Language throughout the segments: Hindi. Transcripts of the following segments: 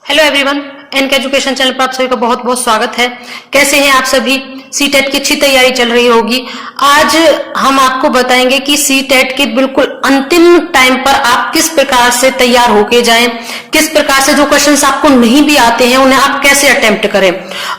Hello everyone, NK education channel पर आप सभी का बहुत बहुत स्वागत है। कैसे हैं आप सभी? सीटेट की अच्छी तैयारी चल रही होगी। आज हम आपको बताएंगे कि सीटेट के बिल्कुल अंतिम टाइम पर आप किस प्रकार से तैयार होके जाएं, किस प्रकार से जो क्वेश्चंस आपको नहीं भी आते हैं उन्हें आप कैसे अटेम्प्ट करें।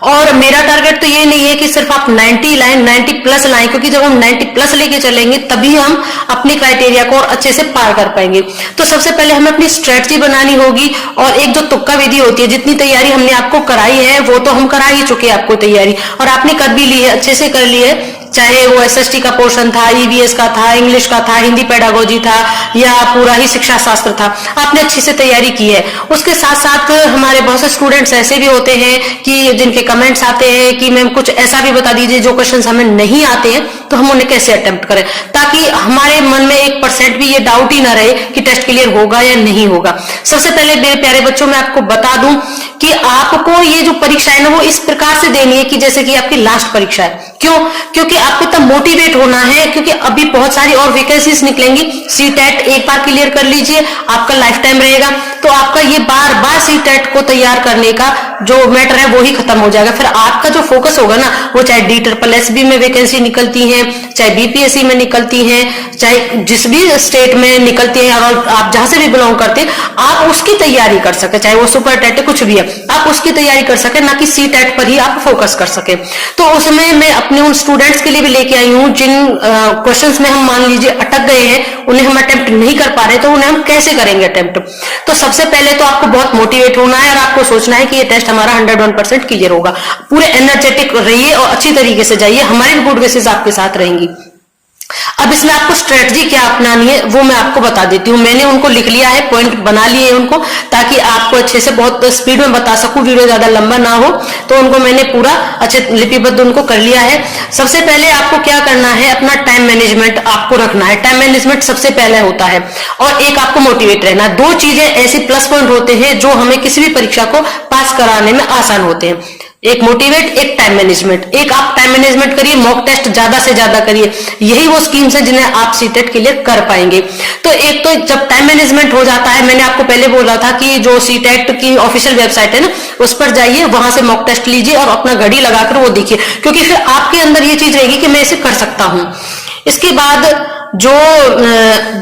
और मेरा टारगेट तो ये नहीं है कि सिर्फ आप 90 लाएं, 90 प्लस लाएं, क्योंकि जब हम 90 प्लस लेके चलेंगे तभी हम अपनी क्राइटेरिया को और अच्छे से पार कर पाएंगे। तो सबसे पहले हमें अपनी स्ट्रेटजी बनानी होगी और एक जो तुक्का विधि होती है, जितनी तैयारी हमने आपको कराई है वो तो हम करा ही चुके हैं आपको तैयारी, और आपने कर भी ली है, अच्छे से कर ली है। चाहे वो एसएसटी का पोर्शन था, ईवीएस का था, इंग्लिश का था, हिंदी पेडागोजी था या पूरा ही शिक्षा शास्त्र था, आपने अच्छी से तैयारी की है। उसके साथ साथ हमारे बहुत से स्टूडेंट्स ऐसे भी होते हैं कि जिनके कमेंट्स आते हैं कि मैम कुछ ऐसा भी बता दीजिए जो क्वेश्चंस हमें नहीं आते हैं तो हम उन्हें कैसे अटेम्प्ट करें, ताकि हमारे मन में 1% भी ये डाउट ही ना रहे कि टेस्ट क्लियर होगा या नहीं होगा। सबसे पहले मेरे प्यारे बच्चों, मैं आपको बता दूं कि आपको ये जो परीक्षा है ना वो इस प्रकार से देनी है कि जैसे कि आपकी लास्ट परीक्षा है। क्यों? क्योंकि आपको तब मोटिवेट होना है, क्योंकि अभी बहुत सारी और वैकेंसीज निकलेंगी। सीटेट एक बार क्लियर कर लीजिए, आपका लाइफ टाइम रहेगा, तो आपका ये बार बार सीटेट को तैयार करने का जो मैटर है वो ही खत्म हो जाएगा। फिर आपका जो फोकस होगा ना वो चाहे DSSB में वैकेंसी निकलती है, चाहे बीपीएससी में निकलती है, चाहे जिस भी स्टेट में निकलती है, और आप जहां से भी बिलोंग करते हैं आप उसकी तैयारी कर सके, चाहे वो सुपर टेट कुछ भी है, आप उसकी तैयारी कर सके, ना कि सीटेट पर ही आप फोकस कर सके। तो उसमें मैं अपने उन स्टूडेंट्स के लिए भी लेके आई हूं जिन क्वेश्चंस में हम मान लीजिए अटक गए हैं, उन्हें हम अटेम्प्ट नहीं कर पा रहे, तो उन्हें हम कैसे करेंगे अटेम्प्ट। तो सबसे पहले तो आपको बहुत मोटिवेट होना है और आपको सोचना है कि ये टेस्ट हमारा 101% क्लियर होगा। पूरे एनर्जेटिक रहिए और अच्छी तरीके से जाइए, हमारी भी गुड विशेस आपके साथ रहेंगी। अब इसमें आपको स्ट्रेटजी क्या अपनानी है वो मैं आपको बता देती हूँ। मैंने उनको लिख लिया है, पॉइंट बना लिए उनको, ताकि आपको अच्छे से बहुत स्पीड में बता सकूं, वीडियो ज्यादा लंबा ना हो। तो उनको मैंने पूरा अच्छे लिपिबद्ध उनको कर लिया है। सबसे पहले आपको क्या करना है, अपना टाइम मैनेजमेंट आपको रखना है। टाइम मैनेजमेंट सबसे पहले होता है, और एक आपको मोटिवेट रहना है। दो चीजें ऐसी प्लस पॉइंट होते हैं जो हमें किसी भी परीक्षा को पास कराने में आसान होते हैं, एक मोटिवेट, एक टाइम मैनेजमेंट। एक आप टाइम मैनेजमेंट करिए, मॉक टेस्ट ज्यादा से ज्यादा करिए, यही वो स्कीम्स है जिन्हें आप सीटेट क्लियर कर पाएंगे। तो एक तो जब टाइम मैनेजमेंट हो जाता है, मैंने आपको पहले बोला था कि जो सीटेट की ऑफिशियल वेबसाइट है ना उस पर जाइए, वहां से मॉक टेस्ट लीजिए और अपना घड़ी लगाकर वो देखिए, क्योंकि फिर आपके अंदर ये चीज रहेगी कि मैं इसे कर सकता हूं। इसके बाद जो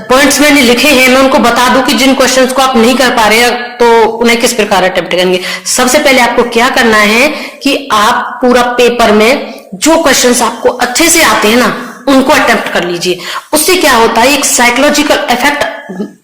पॉइंट्स मैंने लिखे हैं मैं उनको बता दूं कि जिन क्वेश्चंस को आप नहीं कर पा रहे तो उन्हें किस प्रकार अटेम्प्ट करेंगे। सबसे पहले आपको क्या करना है कि आप पूरा पेपर में जो क्वेश्चंस आपको अच्छे से आते हैं ना उनको अटेम्प्ट कर लीजिए। उससे क्या होता है, एक साइकोलॉजिकल इफेक्ट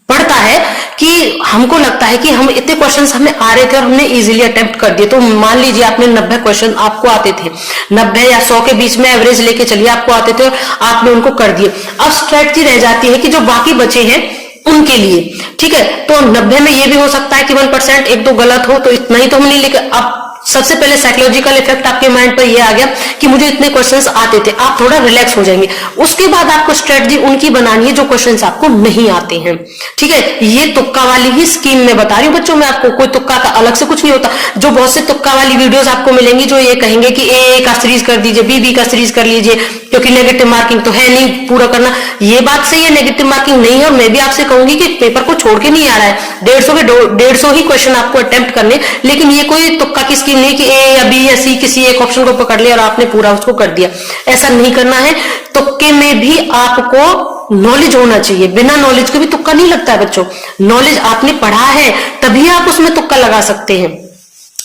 पड़ता है कि हमको लगता है कि हम इतने क्वेश्चंस हमें आ रहे थे और हमने इजीली अटेम्प्ट कर दिए। तो मान लीजिए आपने 90 क्वेश्चन आपको आते थे, 90 या 100 के बीच में एवरेज लेके चलिए आपको आते थे और आपने उनको कर दिए। अब स्ट्रेटजी रह जाती है कि जो बाकी बचे हैं उनके लिए, ठीक है। तो 90 में ये भी हो सकता है कि 1% एक दो गलत हो, तो इतना ही तो हम नहीं लेके, अब सबसे पहले साइकोलॉजिकल इफेक्ट आपके माइंड पर ये आ गया कि मुझे इतने क्वेश्चंस आते थे, आप थोड़ा रिलैक्स हो जाएंगे। उसके बाद आपको स्ट्रेटजी उनकी बनानी है जो क्वेश्चंस आपको नहीं आते हैं, ठीक है। ये तुक्का वाली ही स्कीम में बता रही हूँ बच्चों, मैं आपको कोई तुक्का का अलग से कुछ नहीं होता। जो बहुत से तुक्का वाली वीडियोस आपको मिलेंगी जो ये कहेंगे कि ए का सीरीज कर दीजिए, बी का सीरीज कर लीजिए, क्योंकि नेगेटिव मार्किंग तो है नहीं पूरा करना। ये बात सही है, नेगेटिव मार्किंग नहीं है, और मैं भी आपसे कहूंगी कि पेपर को छोड़ के नहीं आ रहा है, 150 ही क्वेश्चन आपको अटेम्प्ट करने, लेकिन ये कोई तुक्का की स्कीम नहीं कि ए या बी या सी किसी एक ऑप्शन को पकड़ लिया और आपने पूरा उसको कर दिया। ऐसा नहीं करना है। तुक्के में भी आपको नॉलेज होना चाहिए, बिना नॉलेज के भी तुक्का नहीं लगता है बच्चों। नॉलेज आपने पढ़ा है तभी आप उसमें तुक्का लगा सकते हैं,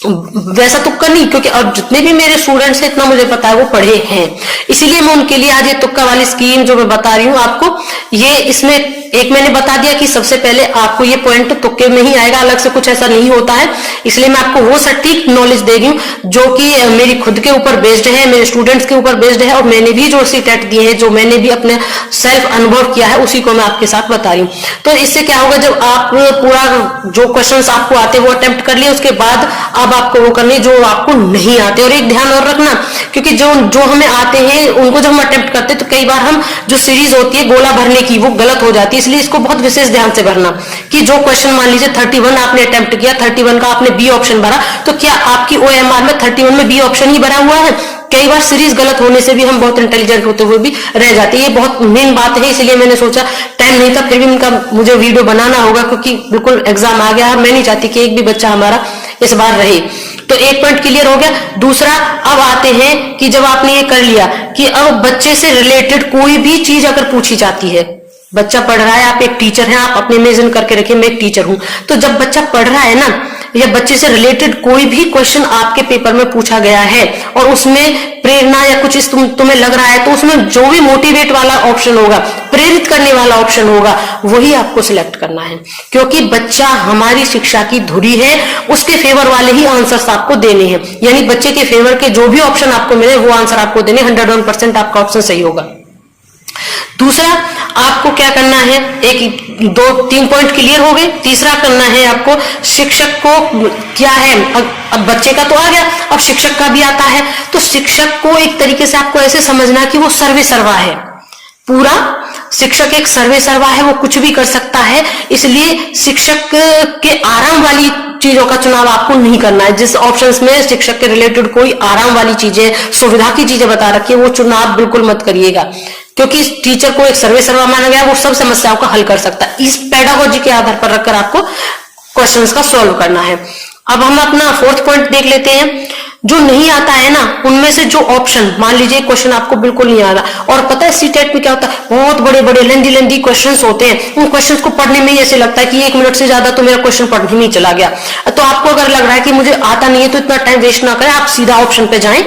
वैसा तुक्का नहीं। क्योंकि अब जितने भी मेरे स्टूडेंट्स हैं इतना मुझे पता है वो पढ़े हैं, इसीलिए मैं उनके लिए आज ये तुक्का वाली स्कीम जो मैं बता रही हूँ आपको, ये इसमें एक मैंने बता दिया कि सबसे पहले आपको ये पॉइंट तुक्के में ही आएगा, अलग से कुछ ऐसा नहीं होता है। इसलिए मैं आपको वो सटीक नॉलेज दे रही हूँ जो कि मेरी खुद के ऊपर बेस्ड है, मेरे स्टूडेंट्स के ऊपर बेस्ड है, और मैंने भी जो सीटेट दिए हैं, जो मैंने भी अपने सेल्फ अनुभव किया है, उसी को मैं आपके साथ बता रही हूँ। तो इससे क्या होगा, जब आप पूरा जो क्वेश्चन आपको आते वो अटेम्प्ट कर लिए, उसके बाद अब आपको वो करने जो आपको नहीं आते। और एक ध्यान और रखना, क्योंकि जो हमें आते हैं उनको जब हम अटेम्प्ट करते हैं तो कई बार हम जो सीरीज होती है गोला भरने की वो गलत हो जाती है, इसलिए इसको बहुत विशेष ध्यान से भरना कि जो क्वेश्चन मान लीजिए 31 आपने अटेम्प्ट किया, 31 का आपने बी ऑप्शन भरा, तो क्या आपकी ओएमआर में 31 में बी ऑप्शन ही भरा हुआ है? कई बार सीरीज गलत होने से भी हम बहुत इंटेलिजेंट होते हुए भी रह जाते हैं। ये बहुत मेन बात है, इसलिए मैंने सोचा टाइम नहीं था फिर भी इनका मुझे वीडियो बनाना होगा, क्योंकि बिल्कुल एग्जाम आ गया है। मैं नहीं चाहती कि एक भी बच्चा हमारा इस बार रहे। तो एक पॉइंट क्लियर हो गया। दूसरा, अब आते हैं कि जब आपने ये कर लिया कि अब बच्चे से रिलेटेड कोई भी चीज अगर पूछी जाती है, बच्चा पढ़ रहा है, आप एक टीचर हैं, आप अपने इमेजिन करके रखिए मैं एक टीचर हूं, तो जब बच्चा पढ़ रहा है ना, या बच्चे से रिलेटेड कोई भी क्वेश्चन आपके पेपर में पूछा गया है और उसमें प्रेरणा या कुछ तुम्हें लग रहा है, तो उसमें जो भी मोटिवेट वाला ऑप्शन होगा, प्रेरित करने वाला ऑप्शन होगा, वही आपको सिलेक्ट करना है। क्योंकि बच्चा हमारी शिक्षा की धुरी है, उसके फेवर वाले ही आंसर्स आपको देने हैं। यानी बच्चे के फेवर के जो भी ऑप्शन आपको मिले वो आंसर आपको देने, 101% आपका ऑप्शन सही होगा। दूसरा, आपको क्या करना है, एक दो तीन पॉइंट क्लियर हो गए। तीसरा करना है आपको, शिक्षक को क्या है, अब बच्चे का तो आ गया, अब शिक्षक का भी आता है। तो शिक्षक को एक तरीके से आपको ऐसे समझना कि वो सर्वे सर्वा है, पूरा शिक्षक एक सर्वे सर्वा है, वो कुछ भी कर सकता है। इसलिए शिक्षक के आराम वाली चीजों का चुनाव आपको नहीं करना है। जिस ऑप्शंस में शिक्षक के रिलेटेड कोई आराम वाली चीजें, सुविधा की चीजें बता रखी है, वो चुनाव बिल्कुल मत करिएगा। क्योंकि टीचर को एक सर्वे सर्वा माना गया, वो सब समस्याओं का हल कर सकता है। इस पेडागोजी के आधार पर रखकर आपको क्वेश्चंस का सॉल्व करना है। अब हम अपना फोर्थ पॉइंट देख लेते हैं। जो नहीं आता है ना, उनमें से जो ऑप्शन, मान लीजिए क्वेश्चन आपको बिल्कुल नहीं आ रहा, और पता है सीटेट में क्या होता है, बहुत बड़े बड़े लेंदी क्वेश्चंस होते हैं। उन क्वेश्चंस को पढ़ने में ही ऐसे लगता है कि 1 मिनट से ज्यादा तो मेरा क्वेश्चन पढ़ने में ही चला गया। तो आपको अगर लग रहा है कि मुझे आता नहीं है, तो इतना टाइम वेस्ट ना करें, आप सीधा ऑप्शन पे जाएं।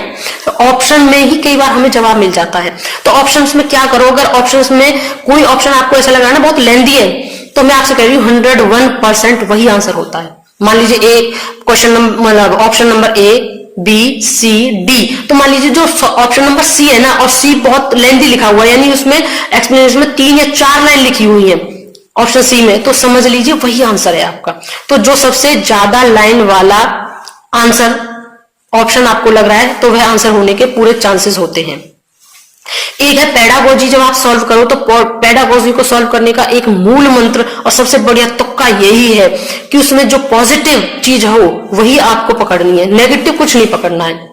तो ऑप्शन में ही कई बार हमें जवाब मिल जाता है। तो ऑप्शन में क्या करो, अगर ऑप्शन में कोई ऑप्शन आपको ऐसा लग रहा है ना बहुत लेंदी है, तो मैं आपसे कह रही हूँ 101% वही आंसर होता है। मान लीजिए एक क्वेश्चन मतलब option number A, B, C, D, तो मान लीजिए जो ऑप्शन नंबर सी है ना, और सी बहुत लेंथी लिखा हुआ है, यानी उसमें एक्सप्लेनेशन में 3 या 4 लाइन लिखी हुई है ऑप्शन सी में, तो समझ लीजिए वही आंसर है आपका। तो जो सबसे ज्यादा लाइन वाला आंसर ऑप्शन आपको लग रहा है, तो वह आंसर होने के पूरे चांसेस होते हैं। एक है पेडागोजी, जब आप सॉल्व करो तो पेडागोजी को सॉल्व करने का एक मूल मंत्र और सबसे बढ़िया तुक्का यही है कि उसमें जो पॉजिटिव चीज हो वही आपको पकड़नी है, नेगेटिव कुछ नहीं पकड़ना है।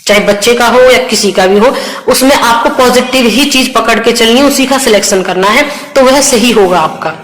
चाहे बच्चे का हो या किसी का भी हो, उसमें आपको पॉजिटिव ही चीज पकड़ के चलनी है, उसी का सिलेक्शन करना है, तो वह सही होगा आपका।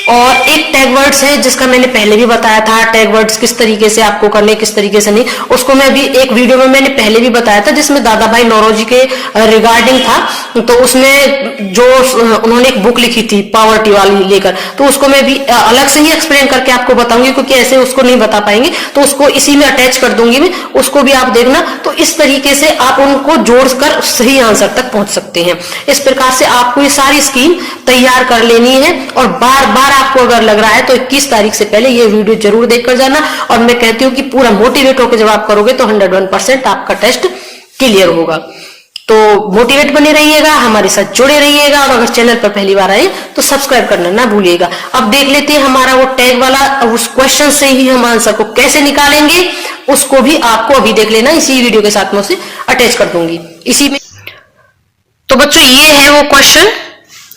और एक टैग वर्ड्स है जिसका मैंने पहले भी बताया था, टैग वर्ड्स किस तरीके से आपको करने, किस तरीके से नहीं, उसको मैं भी एक वीडियो में मैंने पहले भी बताया था, जिसमें दादा भाई नौरोजी के रिगार्डिंग था। तो उसमें जो उन्होंने एक बुक लिखी थी पॉवर्टी वाली लेकर, तो उसको मैं भी अलग से ही एक्सप्लेन करके आपको बताऊंगी, क्योंकि ऐसे उसको नहीं बता पाएंगे, तो उसको इसी में अटैच कर दूंगी मैं, उसको भी आप देखना। तो इस तरीके से आप उनको जोड़कर सही आंसर तक पहुंच सकते हैं। इस प्रकार से आपको ये सारी स्कीम तैयार कर लेनी है, और बार बार आपको अगर लग रहा है तो 21 तारीख से पहले ये वीडियो जरूर देखकर जाना। और मैं कहती हूँ कि पूरा मोटिवेट होकर जब आप करोगे तो 101% आपका टेस्ट क्लियर होगा। तो मोटिवेट बने रहिएगा, हमारे साथ जुड़े रहिएगा, और अगर चैनल पर पहली बार आए तो सब्सक्राइब करना ना भूलिएगा। अब देख लेते हैं हमारा वो टैग वाला, उस क्वेश्चन से ही हम आंसर को कैसे निकालेंगे, उसको भी आपको अभी देख लेना, इसी वीडियो के साथ में उसे अटैच कर दूंगी इसी में। तो बच्चों ये है वो क्वेश्चन,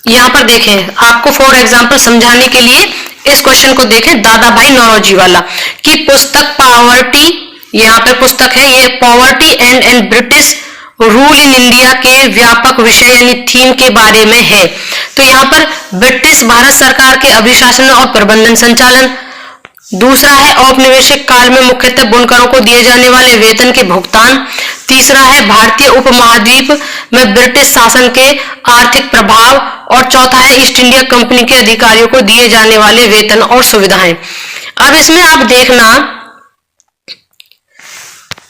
यहाँ पर देखें, आपको फॉर एग्जाम्पल समझाने के लिए इस क्वेश्चन को देखें, दादा भाई नौरोजी वाला, कि पुस्तक पॉवर्टी, यहाँ पे पुस्तक है ये, poverty and British rule in India के व्यापक विषय यानी थीम के बारे में है। तो यहाँ पर ब्रिटिश भारत सरकार के अभिशासन और प्रबंधन संचालन। दूसरा है औपनिवेशिक काल में मुख्यतः बुनकरों को दिए जाने वाले वेतन के भुगतान। तीसरा है भारतीय उपमहाद्वीप में ब्रिटिश शासन के आर्थिक प्रभाव। और चौथा है ईस्ट इंडिया कंपनी के अधिकारियों को दिए जाने वाले वेतन और सुविधाएं। अब इसमें आप देखना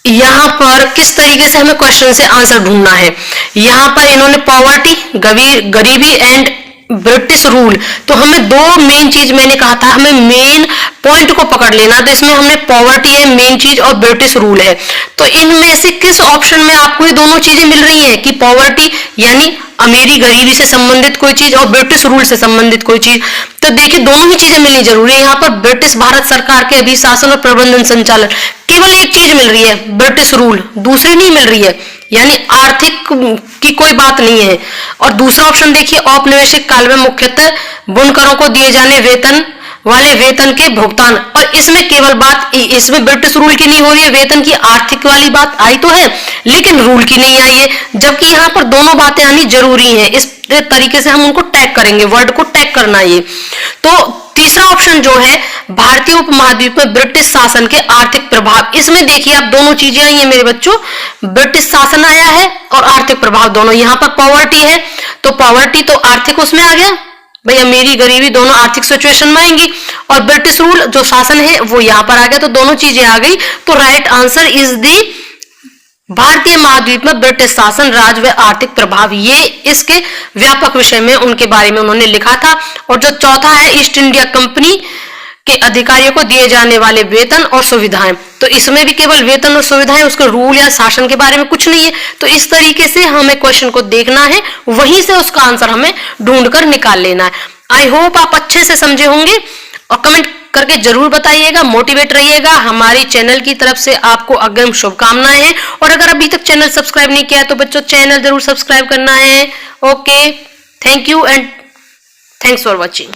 यहाँ पर किस तरीके से हमें क्वेश्चन से आंसर ढूंढना है। यहाँ पर इन्होंने पॉवर्टी, गरीबी एंड ब्रिटिश रूल, तो हमें दो मेन चीज, मैंने कहा था हमें मेन पॉइंट को पकड़ लेना, तो इसमें हमने पॉवर्टी है मेन चीज और ब्रिटिश रूल है। तो इनमें से किस ऑप्शन में आपको ये दोनों चीजें मिल रही है, कि पॉवर्टी यानी अमीरी गरीबी से संबंधित कोई चीज और ब्रिटिश रूल से संबंधित कोई चीज। तो देखिए दोनों ही चीजें मिलनी जरूरी है। यहाँ पर ब्रिटिश भारत सरकार के अभिशासन और प्रबंधन संचालन, केवल एक चीज मिल रही है ब्रिटिश रूल, दूसरी नहीं मिल रही है, यानी आर्थिक की कोई बात नहीं है। और दूसरा ऑप्शन देखिए, औपनिवेशिक काल में मुख्यतः बुनकरों को दिए जाने वेतन वाले वेतन के भुगतान। और इसमें केवल बात इसमें ब्रिटिश रूल की नहीं हो रही है, वेतन की आर्थिक वाली बात आई तो है लेकिन रूल की नहीं आई है, जबकि यहाँ पर दोनों बातें आनी जरूरी है। इस तरीके से हम उनको टैग करेंगे, वर्ड को टैग करना है। तो तीसरा ऑप्शन जो है भारतीय उपमहाद्वीप में ब्रिटिश शासन के आर्थिक प्रभाव, इसमें देखिए आप दोनों चीजें आई हैं मेरे बच्चों, ब्रिटिश शासन आया है और आर्थिक प्रभाव दोनों। यहाँ पर पॉवर्टी है तो पॉवर्टी तो आर्थिक उसमें आ गया, भैया मेरी गरीबी दोनों आर्थिक सिचुएशन में आएंगी, और ब्रिटिश रूल जो शासन है वो यहां पर आ गया, तो दोनों चीजें आ गई। तो राइट आंसर इज दी भारतीय महाद्वीप में ब्रिटिश शासन, राज व आर्थिक प्रभाव, ये इसके व्यापक विषय में उनके बारे में उन्होंने लिखा था। और जो चौथा है ईस्ट इंडिया कंपनी के अधिकारियों को दिए जाने वाले वेतन और सुविधाएं, तो इसमें भी केवल वेतन और सुविधाएं, उसके रूल या शासन के बारे में कुछ नहीं है। तो इस तरीके से हमें क्वेश्चन को देखना है, वहीं से उसका आंसर हमें ढूंढकर निकाल लेना है। आई होप आप अच्छे से समझे होंगे और कमेंट करके जरूर बताइएगा, मोटिवेट रहिएगा। हमारी चैनल की तरफ से आपको अग्रिम शुभकामनाएं हैं, और अगर अभी तक चैनल सब्सक्राइब नहीं किया है तो बच्चों चैनल जरूर सब्सक्राइब करना है। Okay, thank you and thanks for watching.